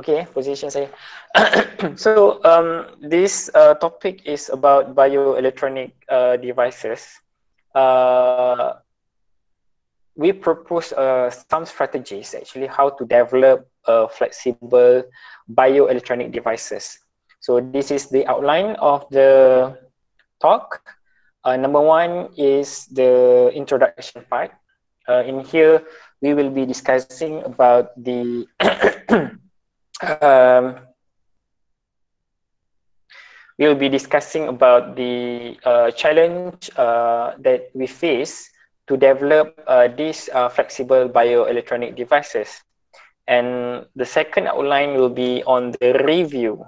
Okay, position saya. So this topic is about bioelectronic devices. Uh, we propose some strategies actually how to develop flexible bioelectronic devices. So this is the outline of the talk. Number one is the introduction part. In here, we will be discussing about the um, we will be discussing about the challenge that we face to develop these flexible bioelectronic devices. And the second outline will be on the review.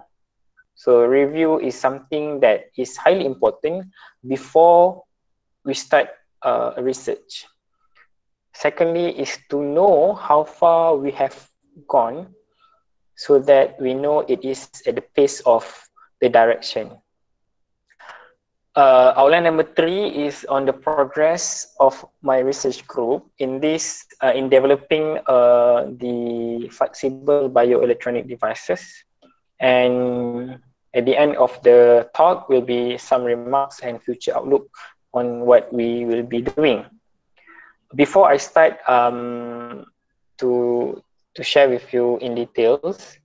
So review is something that is highly important before we start research. Secondly is to know how far we have gone so that we know it is at the pace of the direction. Outline number 3 is on the progress of my research group in this in developing the flexible bioelectronic devices. And at the end of the talk will be some remarks and future outlook on what we will be doing. Before I start to share with you in details,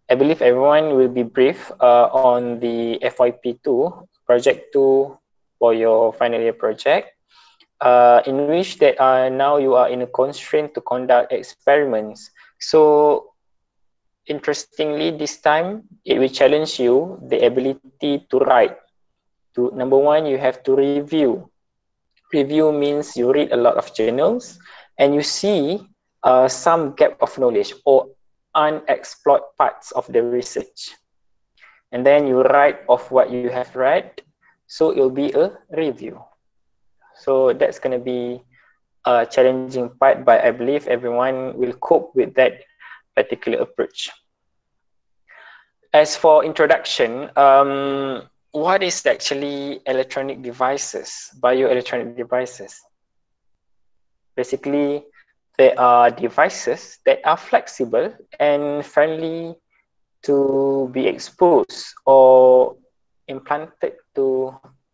I believe everyone will be brief on the FYP2, project 2 for your final year project, in which that now you are in a constraint to conduct experiments. So interestingly, this time it will challenge you the ability to write. Number one, you have to review. Review means you read a lot of journals and you see some gap of knowledge or unexplored parts of the research. And then you write of what you have read, so it will be a review. So that's going to be a challenging part, but I believe everyone will cope with that particular approach. As for introduction, what is actually electronic devices, bioelectronic devices? Basically, they are devices that are flexible and friendly to be exposed or implanted to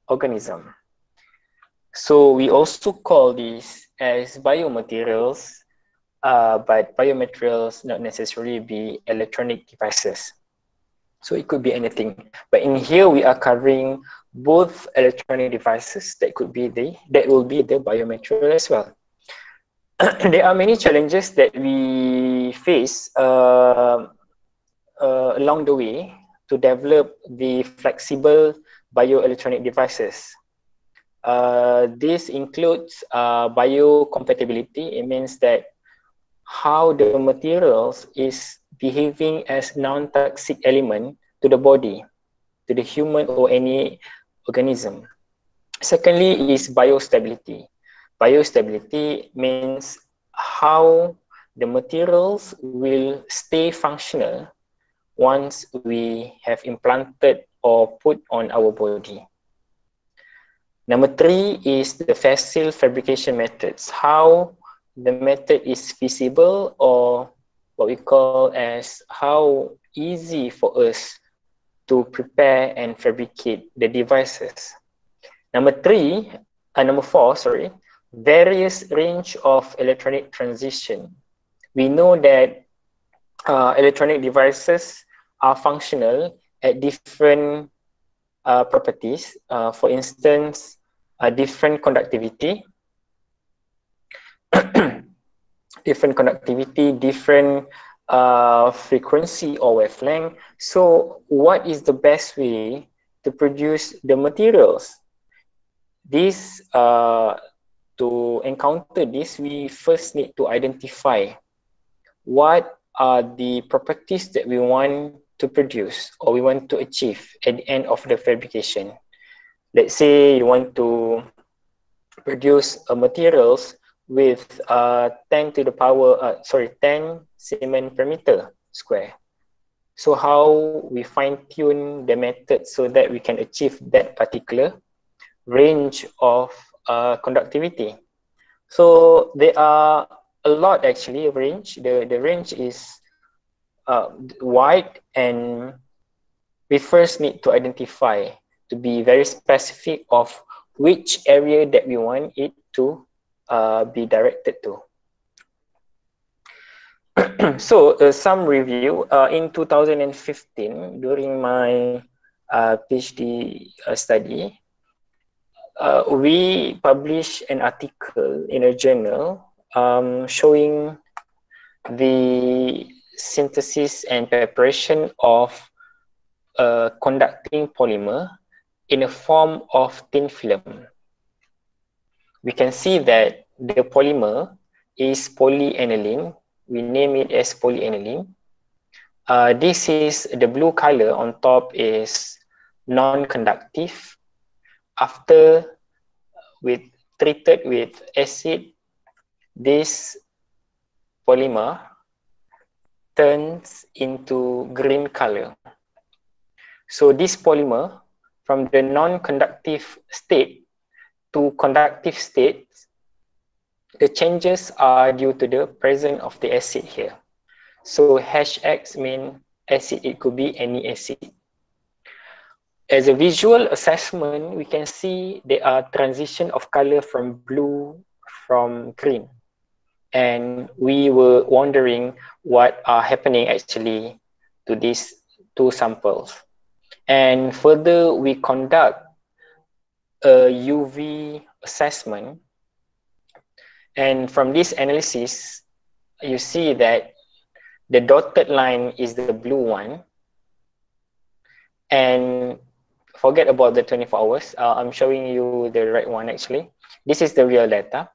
organism. So we also call these as biomaterials, but biomaterials not necessarily be electronic devices. So it could be anything. But in here we are covering both electronic devices that will be the biomaterial as well. There are many challenges that we face along the way to develop the flexible bioelectronic devices. This includes biocompatibility. It means that how the materials is behaving as non-toxic element to the body, to the human or any organism. Secondly is biostability. Biostability means how the materials will stay functional once we have implanted or put on our body. Number 3 is the facile fabrication methods. How the method is feasible, or what we call as how easy for us to prepare and fabricate the devices. Number 4, various range of electronic transition. We know that electronic devices are functional at different properties. For instance, different conductivity, different frequency or wavelength. So what is the best way to produce the materials? This, to encounter this, we first need to identify what are the properties that we want to produce or we want to achieve at the end of the fabrication. Let's say you want to produce materials with 10 cement per meter square. So how we fine tune the method so that we can achieve that particular range of conductivity. So there are a lot actually range. The range is wide, and we first need to identify, to be very specific of which area that we want it to be directed to. So some review, in 2015 during my PhD study, we published an article in a journal showing the synthesis and preparation of a conducting polymer in a form of thin film. We can see that the polymer is polyaniline. We name it as polyaniline. This is the blue color on top is non-conductive. After treated with acid, this polymer turns into green color. So this polymer, from the non-conductive state to conductive state, the changes are due to the presence of the acid here. So HX means acid, it could be any acid. As a visual assessment, we can see there are transition of color from blue from green. And we were wondering what are happening actually to these two samples. And further, we conduct a UV assessment. And from this analysis, you see that the dotted line is the blue one. And forget about the 24 hours. I'm showing you the right one actually. This is the real data.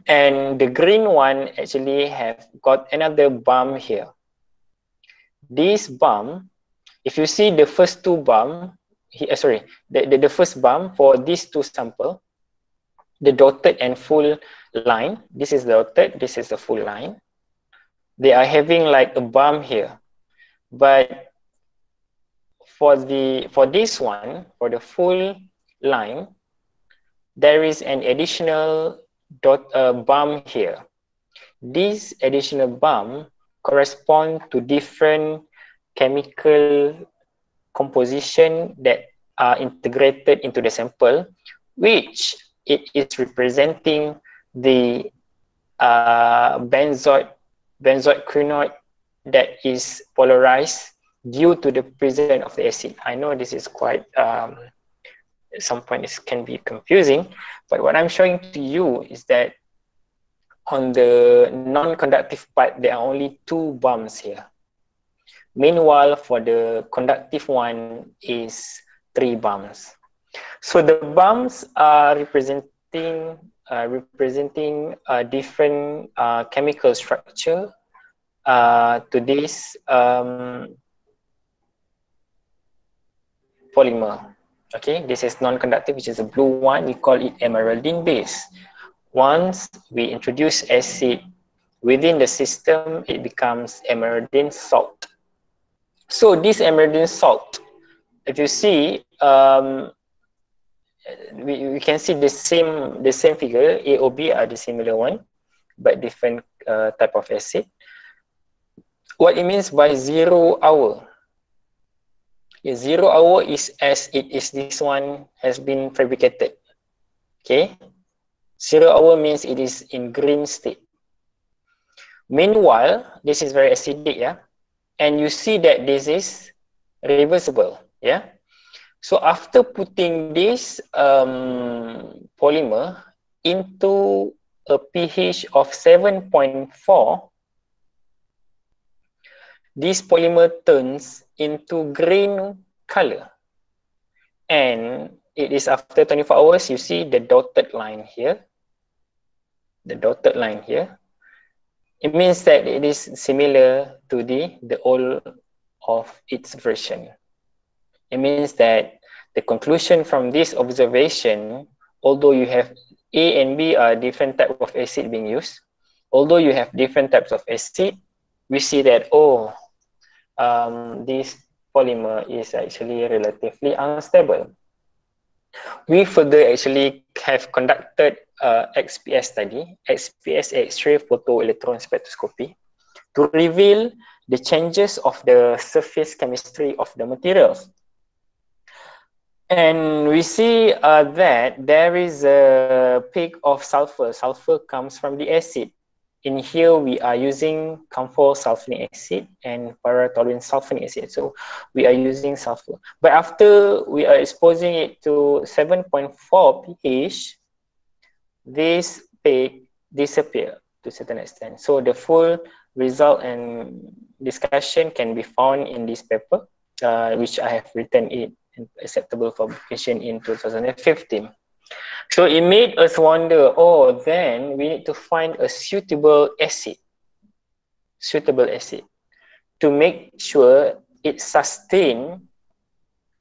And the green one actually have got another bump here. This bump, if you see the first two bump, the first bump for these two sample, the dotted and full line, this is the dotted, this is the full line. They are having like a bump here. But for this one, for the full line, there is an additional bump here. This additional bump correspond to different chemical composition that are integrated into the sample, which it is representing the benzoate quinoid that is polarized due to the presence of the acid. I know this is quite, at some point it can be confusing, but what I'm showing to you is that on the non-conductive part, there are only two bumps here. Meanwhile, for the conductive one is 3 bumps. So the bumps are representing a different chemical structure to this polymer. Okay, this is non-conductive, which is a blue one. We call it emeraldine base. Once we introduce acid within the system, it becomes emeraldine salt. So this emeraldine salt, if you see, we can see the same figure. A or B are the similar one, but different type of acid. What it means by 0 hour? 0 hour is as it is this one has been fabricated. Okay, 0 hour means it is in green state. Meanwhile, this is very acidic, yeah, and you see that this is reversible, yeah. So after putting this polymer into a pH of 7.4, this polymer turns into green color, and it is after 24 hours. You see the dotted line here, the dotted line here. It means that it is similar to the old of its version. It means that the conclusion from this observation, although you have A and B are different type of acid being used, although you have different types of acid, we see that, oh, this polymer is actually relatively unstable. We further actually have conducted XPS study, XPS X-ray photoelectron spectroscopy, to reveal the changes of the surface chemistry of the materials. And we see that there is a peak of sulfur. Sulfur comes from the acid. In here, we are using camphor sulfonic acid and para-toluene sulfonic acid. So we are using sulfur. But after we are exposing it to 7.4 pH, this peak disappear to a certain extent. So the full result and discussion can be found in this paper, which I have written it and acceptable for publication in 2015. So it made us wonder, oh, then we need to find a suitable acid to make sure it sustain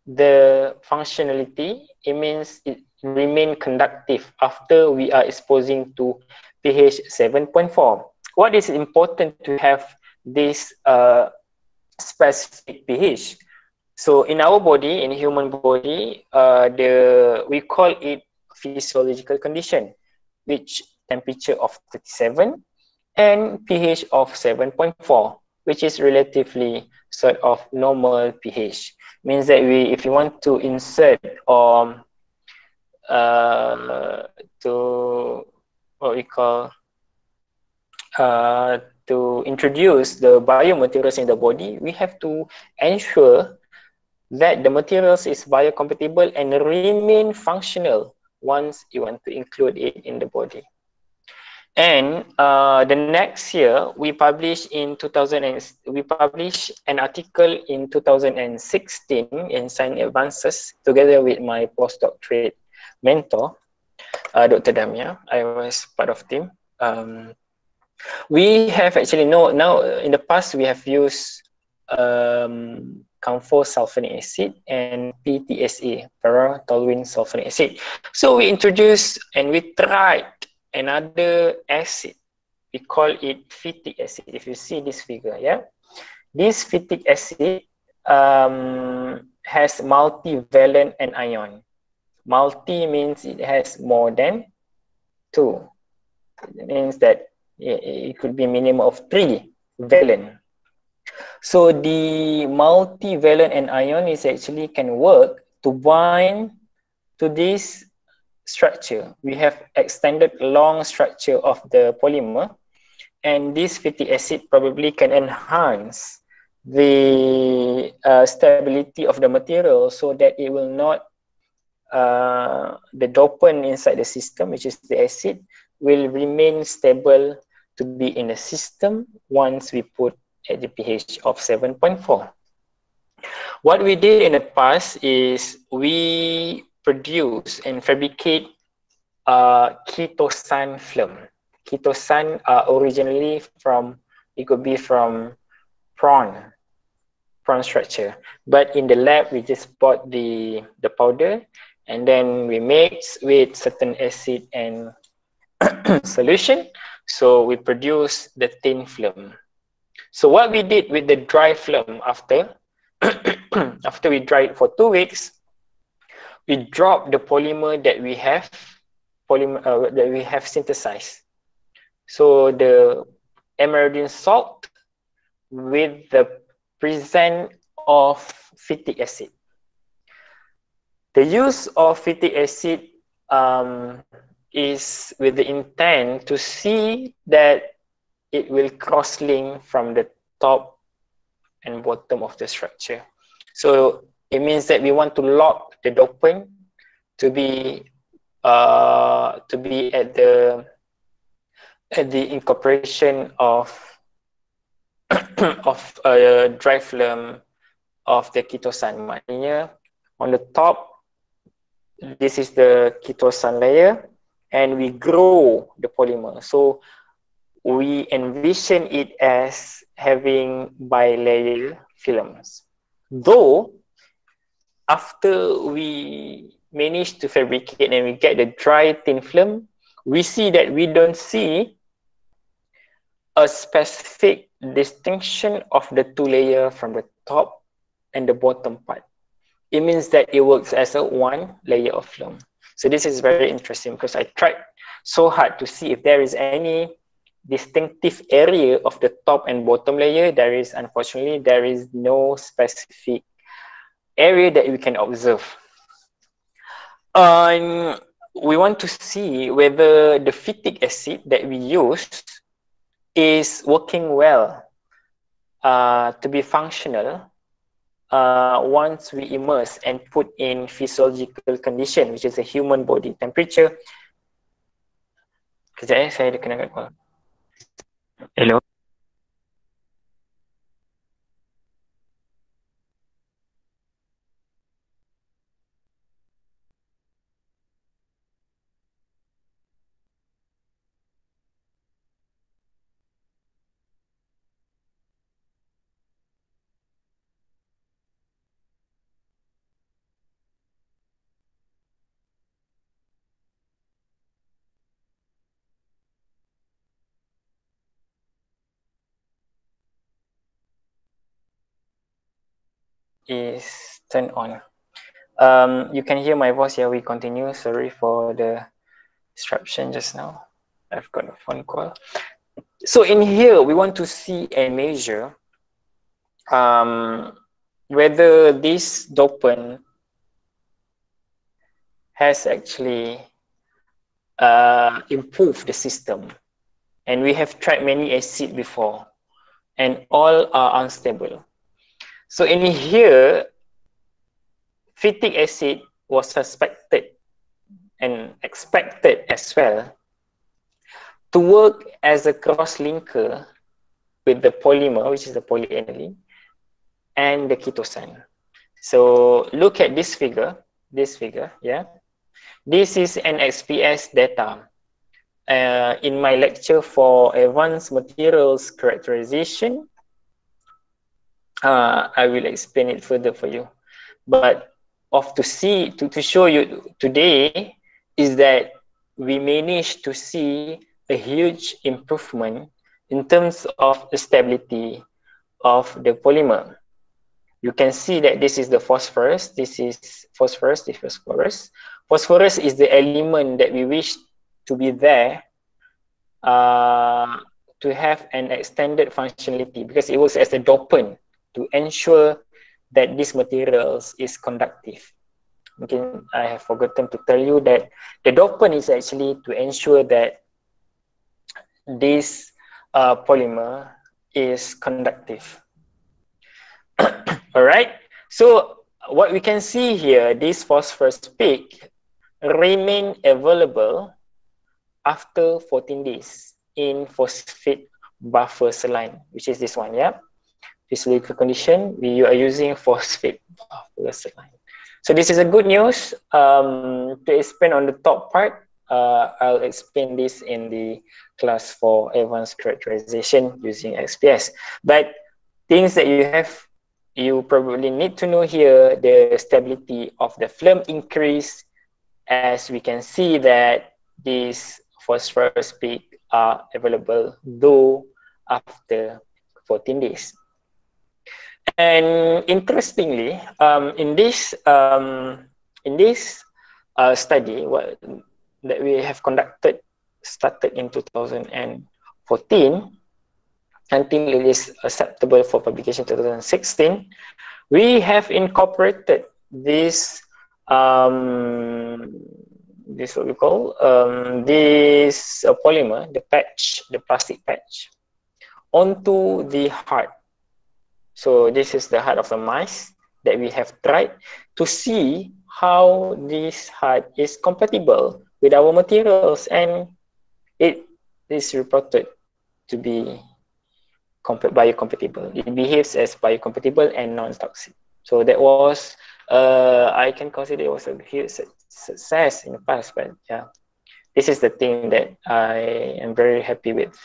the functionality. It means it remain conductive after we are exposing to pH 7.4. What is important to have this specific pH? So in our body, in human body, we call it physiological condition, which temperature of 37 and pH of 7.4, which is relatively sort of normal pH. Means that if you want to insert or to what we call to introduce the biomaterials in the body, we have to ensure that the materials is biocompatible and remain functional once you want to include it in the body. And the next year, we published an article in 2016 in Science Advances together with my postdoctorate mentor, Dr. Damia. I was part of team. We have actually now in the past we have used camphor sulfonic acid and PTSA, para-toluene sulfonic acid. So we introduced and we tried another acid. We call it phytic acid. If you see this figure, yeah, this phytic acid has multivalent anion. Multi means it has more than 2. It means that it could be a minimum of 3 valent. So the multivalent anion is actually can work to bind to this structure. We have extended long structure of the polymer, and this phytic acid probably can enhance the stability of the material so that it will not the dopant inside the system, which is the acid, will remain stable to be in the system once we put at the pH of 7.4. What we did in the past is we produce and fabricate chitosan film. Chitosan are originally from, it could be from prawn structure, but in the lab we just bought the powder and then we mix with certain acid and solution, so we produce the thin film. So what we did with the dry film after after we dry it for 2 weeks, we drop the polymer that we have synthesized. So the emeradine salt with the present of phytic acid. The use of phytic acid is with the intent to see that it will cross-link from the top and bottom of the structure. So it means that we want to lock the dopant to be at the incorporation of of a dry film of the chitosan. Maknanya on the top, this is the chitosan layer, and we grow the polymer. So we envision it as having bilayer films. Though after we manage to fabricate and we get the dry thin film, we see that we don't see a specific distinction of the 2 layers from the top and the bottom part. It means that it works as a 1 layer of film. So this is very interesting because I tried so hard to see if there is any distinctive area of the top and bottom layer, unfortunately, there is no specific area that we can observe. We want to see whether the phytic acid that we use is working well to be functional once we immerse and put in physiological condition, which is a human body temperature. Kejap saya kena call. Hello. Is turned on. You can hear my voice here. We continue. Sorry for the disruption just now. I've got a phone call. So in here, we want to see and measure whether this dopant has actually improved the system. And we have tried many acids before, and all are unstable. So in here, phytic acid was suspected and expected as well to work as a cross-linker with the polymer, which is the polyaniline, and the ketosan. So look at this figure, yeah. This is an XPS data. In my lecture for advanced materials characterization, I will explain it further for you. But to show you today is that we managed to see a huge improvement in terms of the stability of the polymer. You can see that this is the phosphorus. This is phosphorus. Phosphorus is the element that we wish to be there to have an extended functionality, because it works as a dopant to ensure that this materials is conductive. Okay, I have forgotten to tell you that the dopant is actually to ensure that this polymer is conductive. All right, so what we can see here, this phosphorus peak remain available after 14 days in phosphate buffer saline, which is this one, yeah. Physiological condition, you are using phosphate buffer saline. So this is a good news. To explain on the top part, I'll explain this in the class for advanced characterization using XPS. But things that you probably need to know here, the stability of the film increase, as we can see that these phosphorus peak are available though after 14 days. And interestingly, in this study that we have started in 2014 until it is acceptable for publication 2016, we have incorporated this this what we call this polymer, the plastic patch, onto the heart. So this is the heart of the mice that we have tried to see how this heart is compatible with our materials, and it is reported to be biocompatible. It behaves as biocompatible and non-toxic. So that was, I can consider it was a huge success in the past, but yeah, this is the thing that I am very happy with.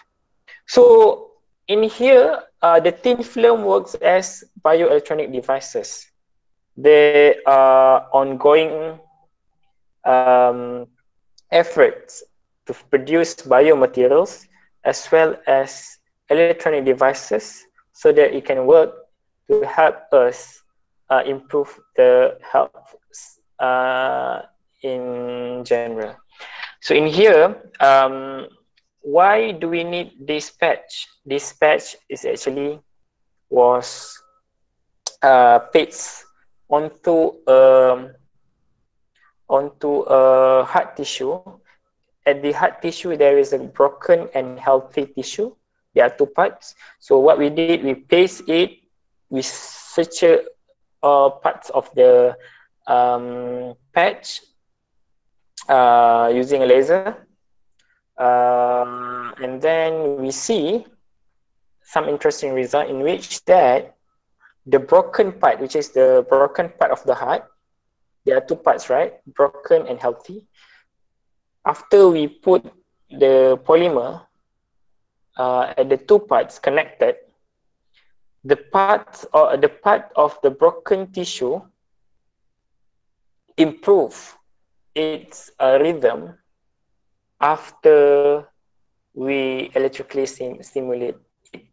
So in here, the thin film works as bioelectronic devices. There are ongoing efforts to produce biomaterials as well as electronic devices so that it can work to help us improve the health in general. So in here, why do we need this patch? This patch is actually was pasted onto a hard tissue. At the hard tissue, there is a broken and healthy tissue. There are two parts. So what we did, we paste it, we suture parts of the patch using a laser. And then we see some interesting result in which that the broken part, which is the broken part of the heart, there are two parts, right? Broken and healthy. After we put the polymer at the two parts connected, the part of the broken tissue improve its rhythm after we electrically stimulate it.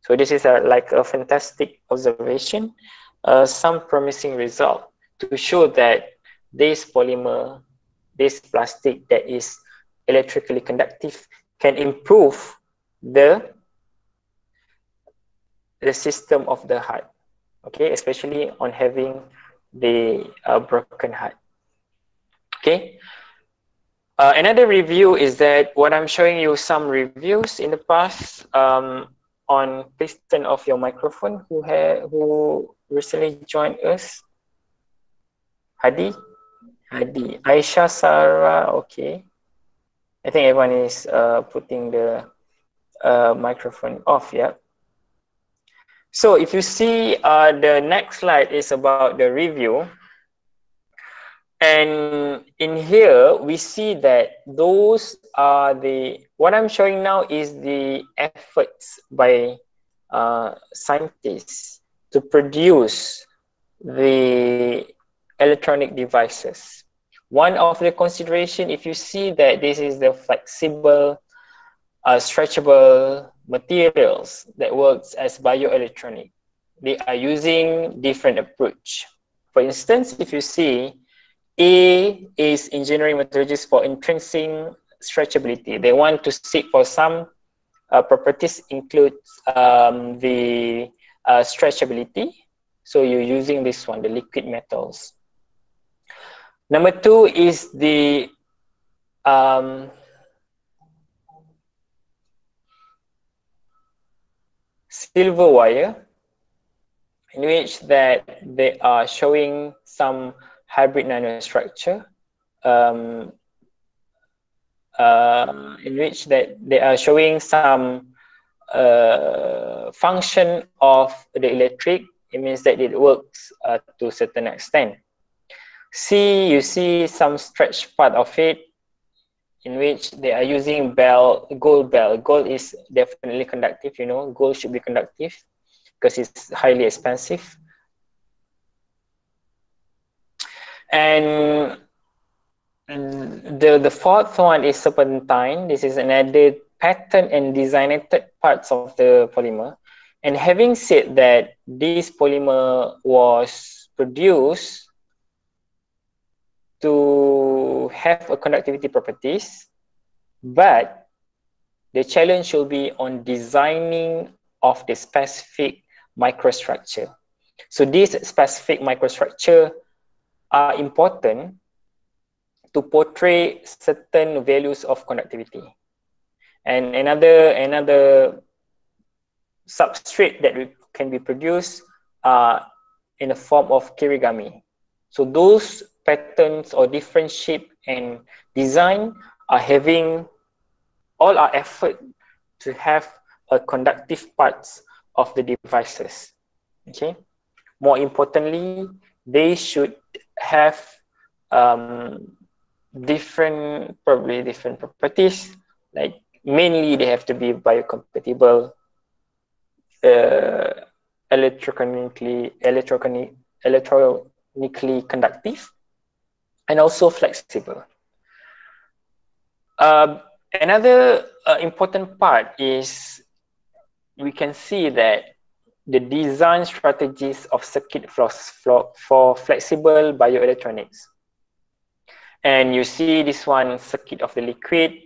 So this is like a fantastic observation, some promising result to show that this polymer, this plastic that is electrically conductive can improve the system of the heart, okay, especially on having the broken heart. Okay. Another review is that what I'm showing you some reviews in the past on piston of your microphone who recently joined us. Hadi, Aisha, Sarah, okay. I think everyone is putting the microphone off, yeah. So if you see the next slide is about the review. And in here, we see that those are what I'm showing now is the efforts by scientists to produce the electronic devices. One of the consideration, if you see that this is the flexible, stretchable materials that works as bioelectronic, they are using different approach. For instance, if you see, A is engineering materials for intrinsic stretchability. They want to seek for some properties includes the stretchability. So you're using this one, the liquid metals. Number two is the silver wire, in which that they are showing some hybrid nanostructure, in which that they are showing some function of the electric. It means that it works to a certain extent. C, you see some stretch part of it, in which they are using gold bell. Gold is definitely conductive, you know, gold should be conductive because it's highly expensive. And the fourth one is serpentine. This is another pattern and designated parts of the polymer. And having said that this polymer was produced to have a conductivity properties, but the challenge should be on designing of the specific microstructure. So these specific microstructure are important to portray certain values of conductivity. And another substrate that can be produced in the form of kirigami. So those patterns or different shape and design are having all our effort to have a conductive parts of the devices. Okay. More importantly, they should have probably different properties. Like mainly, they have to be biocompatible, electronically conductive, and also flexible. Another important part is we can see that the design strategies of circuit for flexible bioelectronics. And you see this one, circuit of the liquid.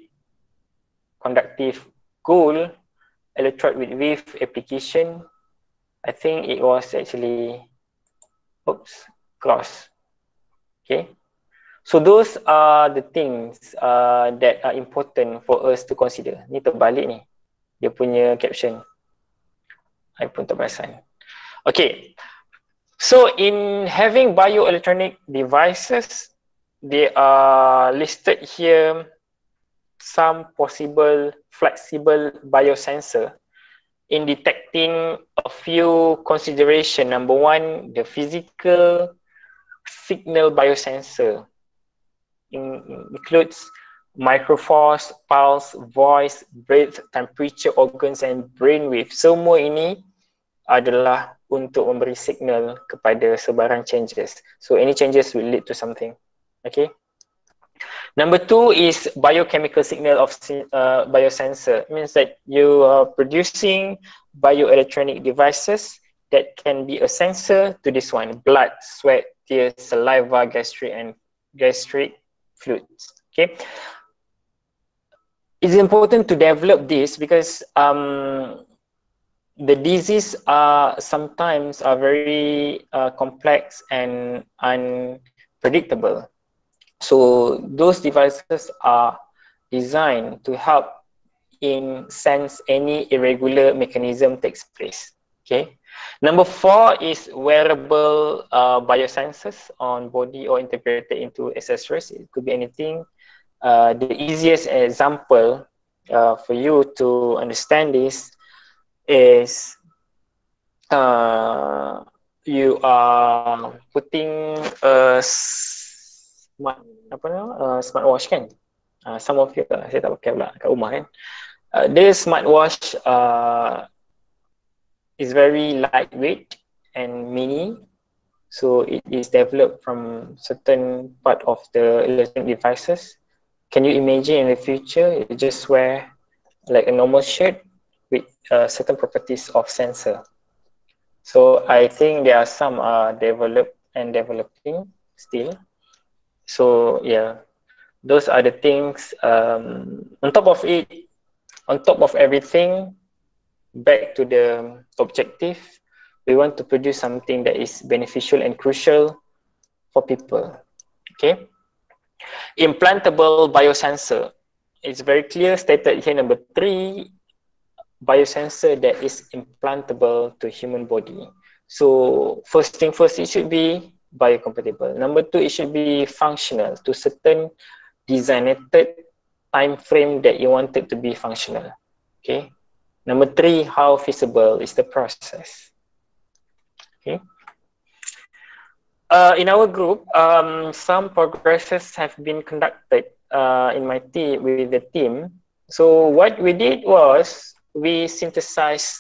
conductive gold electrode with wave application. I think it was actually, oops, cross. Okay. So those are the things that are important for us to consider. Ni terbalik ni, dia punya caption. I pun tak perasan. Okay. So in having bioelectronic devices, they are listed here some possible flexible biosensor in detecting a few consideration. Number one, the physical signal biosensor includes microforce, pulse, voice, breath, temperature, organs, and brainwave. Semua ini adalah untuk memberi signal kepada sebarang changes. So any changes will lead to something. Okay. Number two is biochemical signal of biosensor. It means that you are producing bioelectronic devices that can be a sensor to this one: blood, sweat, tears, saliva, gastric fluids. Okay. It's important to develop this because the disease sometimes are very complex and unpredictable. So those devices are designed to help in sense any irregular mechanism takes place. Okay. Number four is wearable biosensors on body or integrated into accessories. It could be anything. The easiest example for you to understand this is you are putting a smartwatch kan. Some of you, saya tak pakai pula kat rumah kan. This smartwatch is very lightweight and mini, so it is developed from certain part of the electronic devices. Can you imagine in the future you just wear like a normal shirt with certain properties of sensor? So I think there are some developed and developing still. So yeah, those are the things. On top of it, on top of everything, back to the objective, we want to produce something that is beneficial and crucial for people. Okay. Implantable biosensor. It's very clear stated here, number 3, biosensor that is implantable to human body. So first thing first, it should be biocompatible. Number 2, it should be functional to certain designated time frame that you want it to be functional. Okay. Number 3, how feasible is the process? Okay. In our group, some progresses have been conducted in my team with the team. So what we did was we synthesized.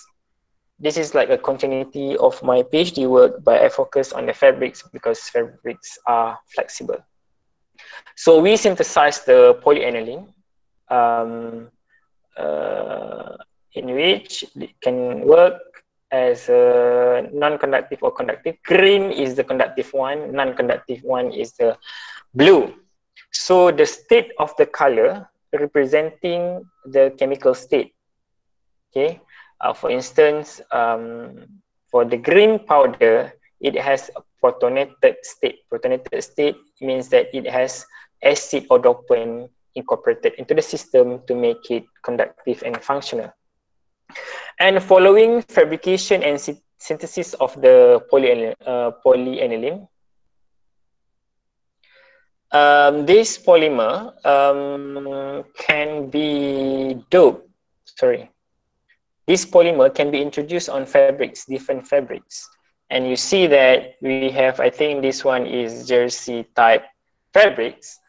This is like a continuity of my PhD work, but I focus on the fabrics because fabrics are flexible. So we synthesized the polyaniline, in which it can work as a non-conductive or conductive. Green is the conductive one, non-conductive one is the blue. So the state of the color representing the chemical state. Okay. For instance, for the green powder, it has a protonated state. Protonated state means that it has acid or dopant incorporated into the system to make it conductive and functional. And following fabrication and synthesis of the polyaniline, this polymer can be doped. This polymer can be introduced on fabrics, different fabrics. And you see that we have, I think this one is jersey type fabrics.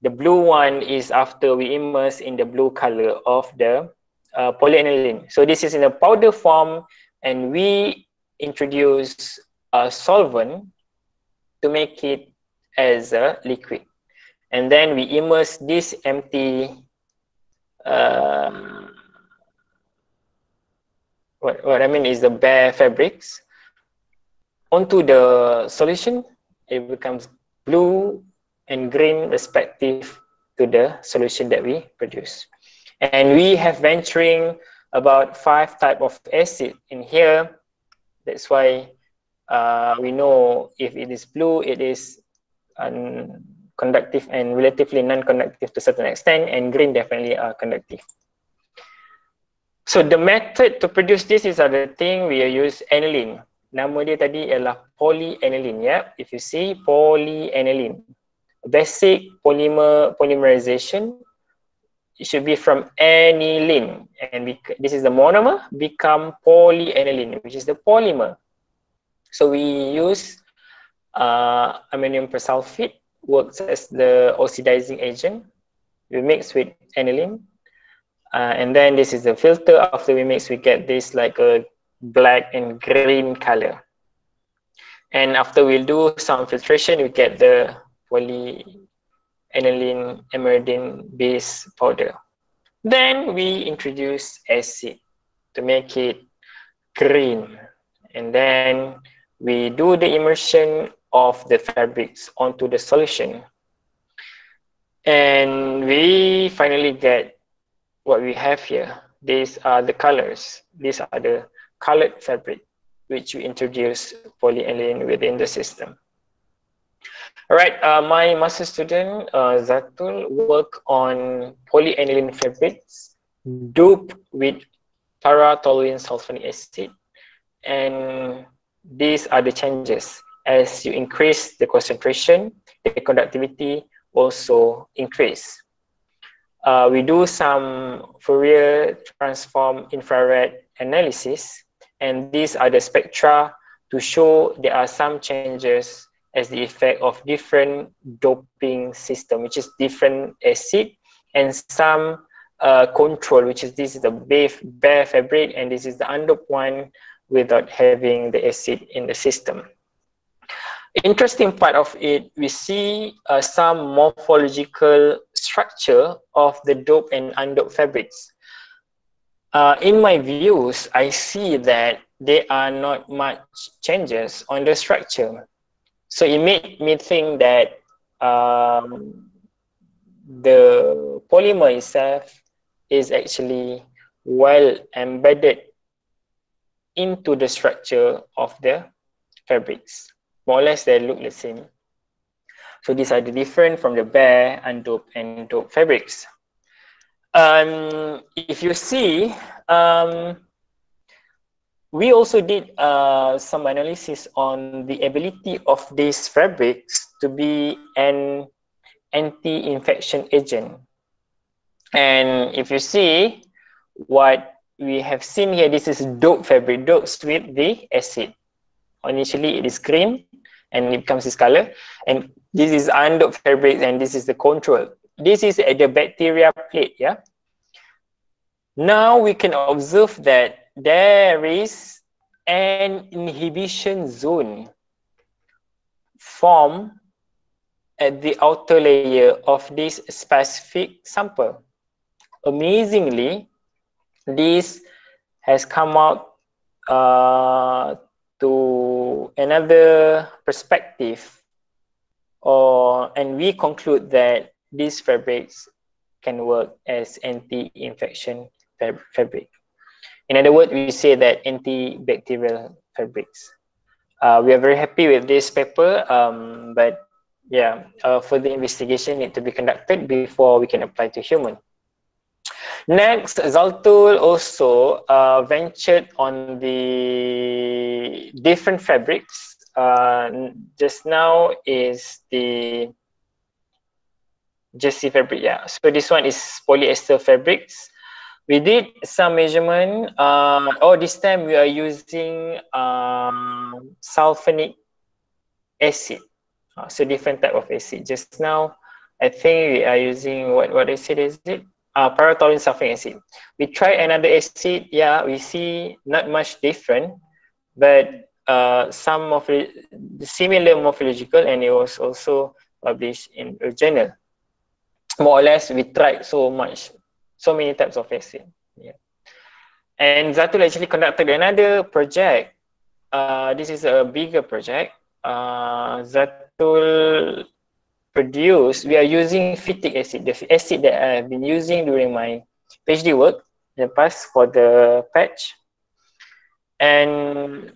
The blue one is after we immerse in the blue color of the polyaniline. So this is in a powder form, and we introduce a solvent to make it as a liquid. And then we immerse this empty what I mean is the bare fabrics onto the solution. It becomes blue and green respective to the solution that we produce. And we have venturing about 5 type of acid in here. That's why we know if it is blue, it is conductive and relatively non-conductive to a certain extent, and green definitely are conductive. So the method to produce this is the thing we use aniline. Nama dia tadi ialah polyaniline, ya. If you see polyaniline, basic polymerization, it should be from aniline, and this is the monomer become polyaniline, which is the polymer. So we use ammonium persulfate, works as the oxidizing agent. We mix with aniline, and then this is the filter. After we mix, we get this like a black and green color. And after we'll do some filtration, we get the polyaniline amiridine base powder. Then we introduce acid to make it green, and then we do the immersion of the fabrics onto the solution, and we finally get what we have here. These are the colors. These are the colored fabric which we introduce polyaniline within the system. All right, my master student Zatul work on polyaniline fabrics doped with para-toluene sulfonic acid, and these are the changes. As you increase the concentration, the conductivity also increase. We do some Fourier transform infrared analysis, and these are the spectra to show there are some changes as the effect of different doping system, which is different acid, and some control, which is this is the bare fabric, and this is the undoped one without having the acid in the system. Interesting part of it, we see some morphological structure of the doped and undoped fabrics. In my views, I see that there are not much changes on the structure. So it made me think that the polymer itself is actually well embedded into the structure of the fabrics. More or less they look the same. So these are the different from the bare, undoped, and doped fabrics. If you see, we also did some analysis on the ability of these fabrics to be an anti-infection agent. And if you see what we have seen here, this is doped fabric, doped with the acid. Initially it is green and it becomes this color, and this is undoped fabric, and this is the control. This is at the bacteria plate, yeah. Now we can observe that there is an inhibition zone formed at the outer layer of this specific sample. Amazingly, this has come out to another perspective, and we conclude that these fabrics can work as anti-infection fabric. In other words, we say that antibacterial fabrics. We are very happy with this paper, but yeah, further investigation need to be conducted before we can apply to human. Next, Zaltul also ventured on the different fabrics. Just now is the jersey fabric, yeah. So this one is polyester fabrics. We did some measurement. This time we are using sulfonic acid. So different type of acid. Just now, I think we are using what acid is it? Para-toluene sulfonic acid. We try another acid. Yeah, we see not much different, but some of the similar morphological, and it was also published in a journal. More or less, we tried so many types of acid. Yeah. And Zatul actually conducted another project. This is a bigger project. Zatul produced, we are using phytic acid, the acid that I have been using during my PhD work in the past for the patch. And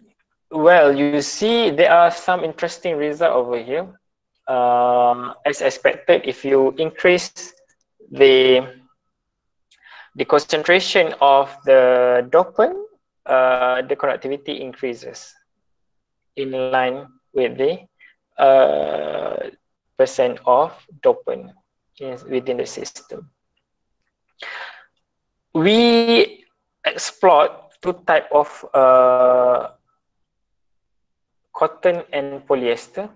well, you see there are some interesting results over here. As expected, if you increase the concentration of the dopant, the conductivity increases in line with the percent of dopant within the system. We explored two types of cotton and polyester,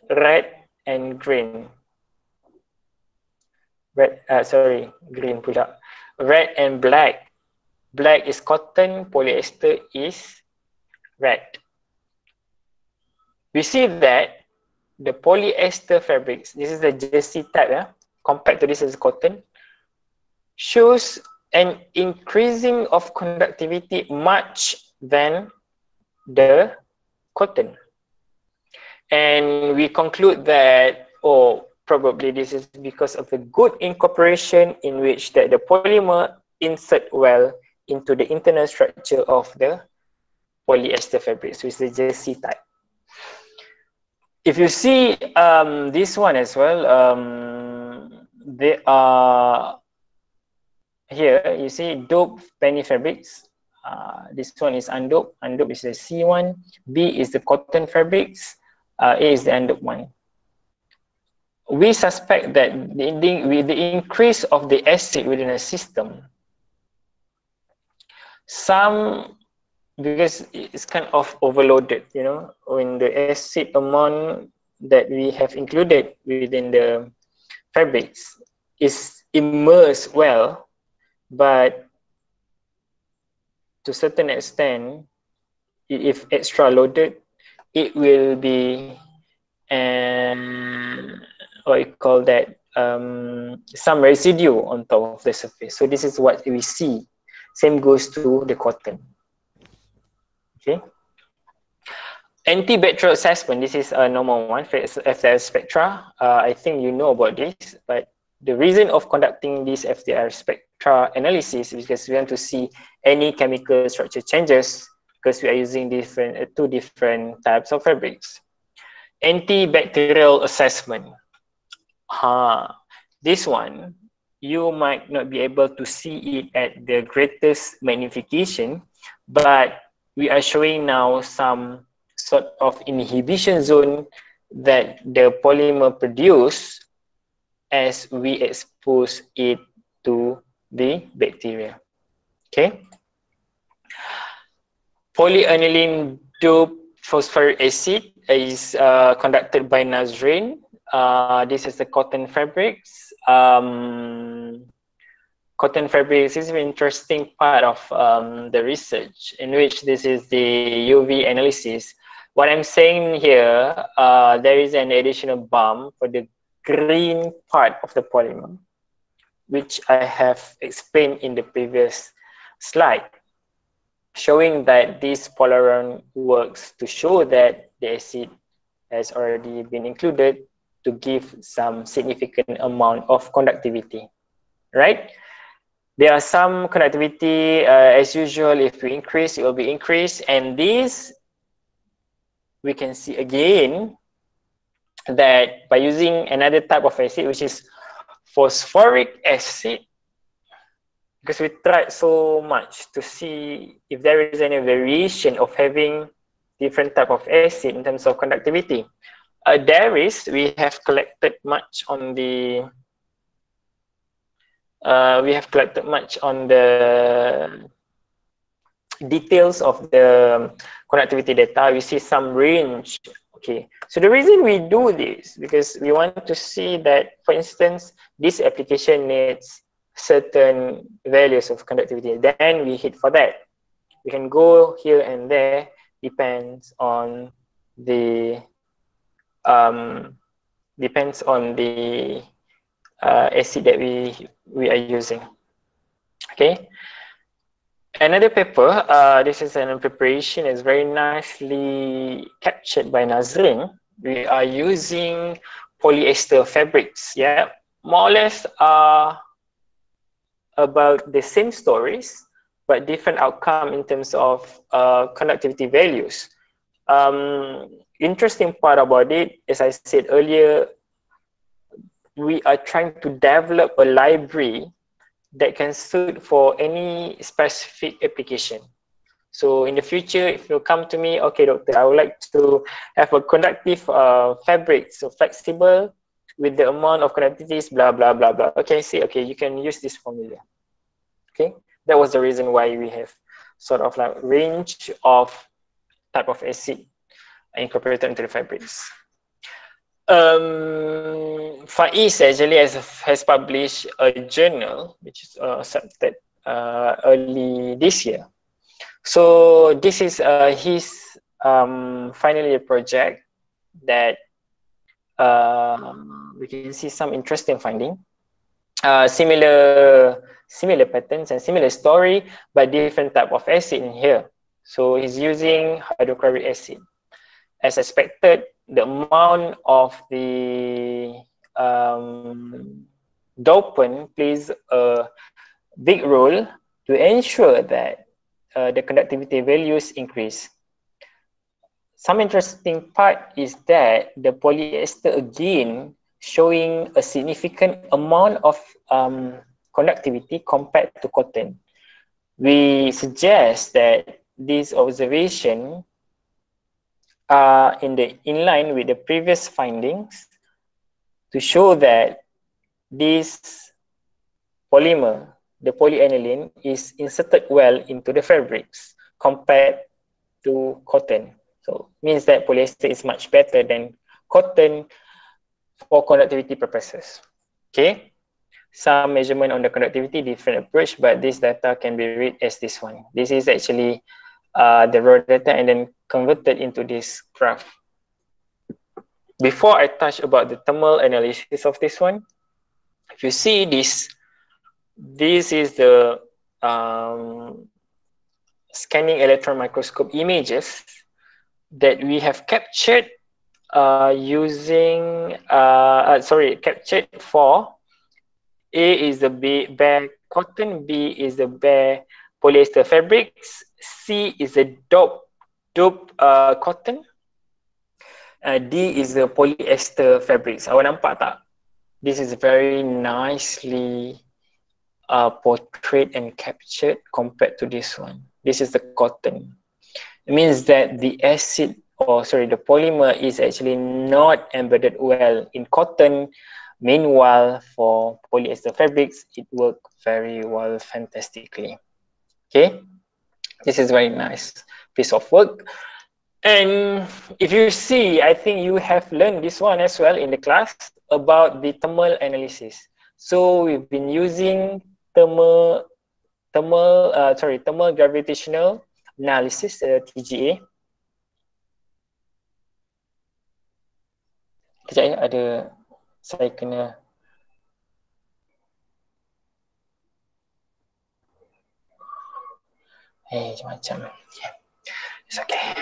red and green. Green pula. Red and black. Black is cotton, polyester is red. We see that the polyester fabrics, this is the jersey type, compared to this is cotton, shows an increasing of conductivity much than the cotton. And we conclude that, probably this is because of the good incorporation in which that the polymer insert well into the internal structure of the polyester fabrics, which is the jersey type. If you see this one as well, they are here, you see doped penny fabrics. This one is undoped. Undoped is the C one. B is the cotton fabrics. A is the undoped one. We suspect that with the increase of the acid within a system, because it's kind of overloaded, you know, when the acid amount that we have included within the fabrics is immersed well, but to a certain extent, if extra loaded, it will be what you call that, some residue on top of the surface. So this is what we see. Same goes to the cotton. Okay. Antibacterial assessment. This is a normal one for FDR spectra. I think you know about this, but the reason of conducting this FDR spectra analysis is because we want to see any chemical structure changes, because we are using two different types of fabrics. Antibacterial assessment. This one, you might not be able to see it at the greatest magnification, but we are showing now some sort of inhibition zone that the polymer produce as we expose it to the bacteria. Okay. Polyaniline doped phosphoric acid is conducted by Nazrin. This is the cotton fabrics. Cotton fabrics is an interesting part of the research, in which this is the UV analysis. What I'm saying here, there is an additional bump for the green part of the polymer, which I have explained in the previous slide, showing that this polaron works to show that the acid has already been included to give some significant amount of conductivity, right? There are some conductivity, as usual, if we increase, it will be increased. And this, we can see again that by using another type of acid, which is phosphoric acid, because we tried so much to see if there is any variation of having different type of acid in terms of conductivity. There is, we have collected much on the details of the conductivity data. We see some range. Okay, so the reason we do this, because we want to see that, for instance, this application needs certain values of conductivity, then we hit for that. We can go here and there, depends on the acid that we are using. Okay. Another paper, this is an preparation, is very nicely captured by Nazrin. We are using polyester fabrics. Yeah, more or less about the same stories, but different outcome in terms of conductivity values. Interesting part about it, as I said earlier, we are trying to develop a library that can suit for any specific application. So in the future, if you come to me, okay, doctor, I would like to have a conductive fabric, so flexible with the amount of conductivities, blah, blah, blah, blah. Okay, see, okay, you can use this formula. Okay, that was the reason why we have sort of like range of type of acid incorporated into the fabrics. Faiz actually has published a journal which is accepted early this year. So this is his final year project that we can see some interesting finding. Similar patterns and similar story, but different type of acid in here. So he's using hydrochloric acid. As expected, the amount of the dopant plays a big role to ensure that the conductivity values increase. Some interesting part is that the polyester again showing a significant amount of conductivity compared to cotton. We suggest that this observation are in line with the previous findings to show that this polymer, the polyaniline, is inserted well into the fabrics compared to cotton. So means that polyester is much better than cotton for conductivity purposes. Okay, some measurement on the conductivity, different approach, but this data can be read as this one. This is actually the raw data and then converted into this graph. Before I touch about the thermal analysis of this one, if you see this is the scanning electron microscope images that we have captured captured for A is the bare cotton, B is the bare polyester fabrics, C is the dope cotton, D is the polyester fabrics. Awak nampak tak? This is very nicely portrayed and captured compared to this one. This is the cotton. It means that the acid, the polymer is actually not embedded well in cotton. Meanwhile, for polyester fabrics, it worked very well, fantastically. Okay, this is very nice piece of work. And if you see, I think you have learned this one as well in the class about the thermal analysis. So we've been using thermal gravitational analysis, TGA. Kejap ya, ada saya kena macam-macam. Yeah. It's okay.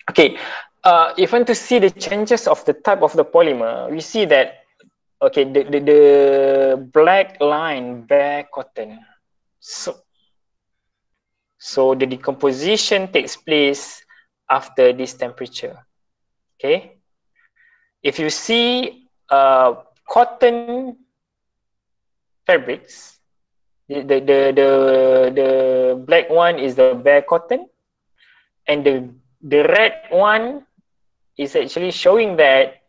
Okay, if you want to see the changes of the type of the polymer, we see that okay, the black line, bare cotton. So the decomposition takes place after this temperature. Okay, if you see cotton fabrics, the black one is the bare cotton, and the red one is actually showing that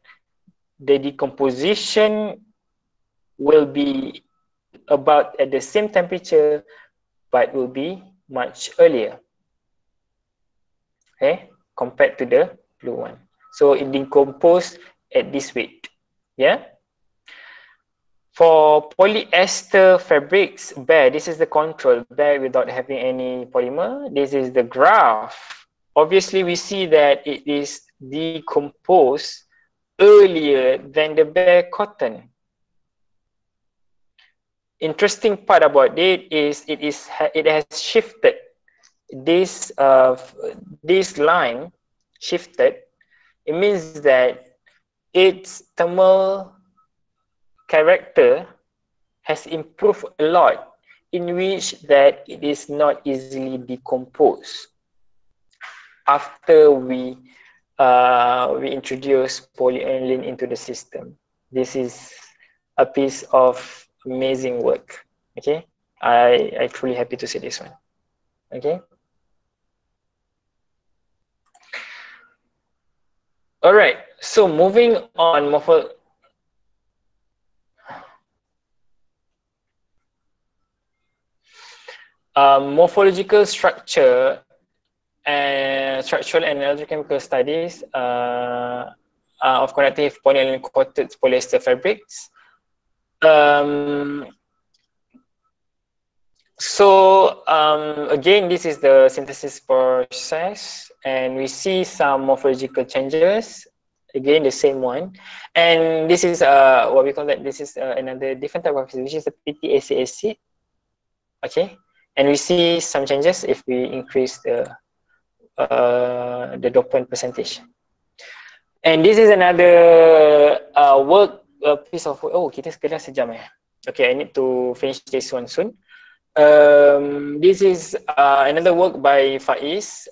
the decomposition will be about at the same temperature, but will be much earlier, okay, compared to the blue one. So it decomposed at this rate. Yeah. For polyester fabrics, bare, this is the control, bare without having any polymer. This is the graph. Obviously, we see that it is decomposed earlier than the bare cotton. Interesting part about it is it has shifted. This line shifted. It means that its thermal character has improved a lot, in which that it is not easily decomposed after we introduce polyaniline into the system. This is a piece of amazing work. Okay, I truly happy to see this one. Okay. All right. So moving on, morphological structure and structural and electrochemical studies of conductive polyaniline coated polyester fabrics. Again, this is the synthesis process, and we see some morphological changes. Again, the same one, and this is what we call that. This is another different type of acid, which is the PTAC acid. Okay, and we see some changes if we increase the dopant percentage. And this is another piece of work. Oh, kita sekedar sejam ya. Okay, I need to finish this one soon. This is another work by Faiz.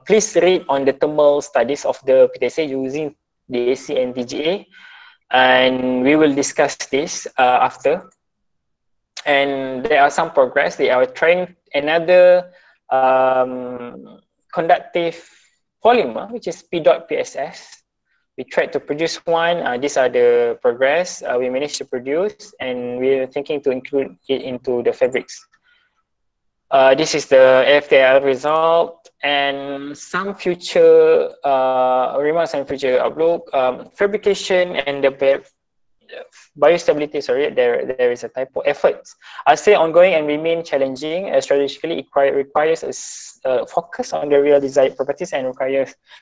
Please read on the thermal studies of the PTAC using DAC and TGA, and we will discuss this after. And there are some progress. They are trying another conductive polymer, which is P.PSS. We tried to produce one. These are the progress we managed to produce, and we're thinking to include it into the fabrics. This is the FTL result, and some future remarks and future outlook. Fabrication and the biostability, sorry, there is a typo. Efforts are still ongoing and remain challenging. Strategically, it requires a focus on the real desired properties and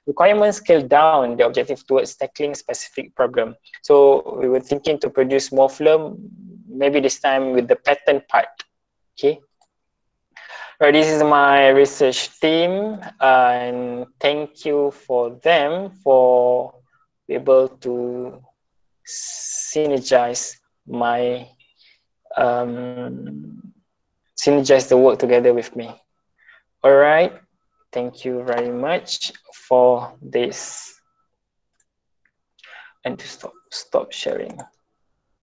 requirements scale down the objective towards tackling specific problem. So we were thinking to produce more film, maybe this time with the pattern part. Okay. Right, this is my research team, and thank you for them for be able to synergize synergize the work together with me. All right, thank you very much for this, and to stop sharing.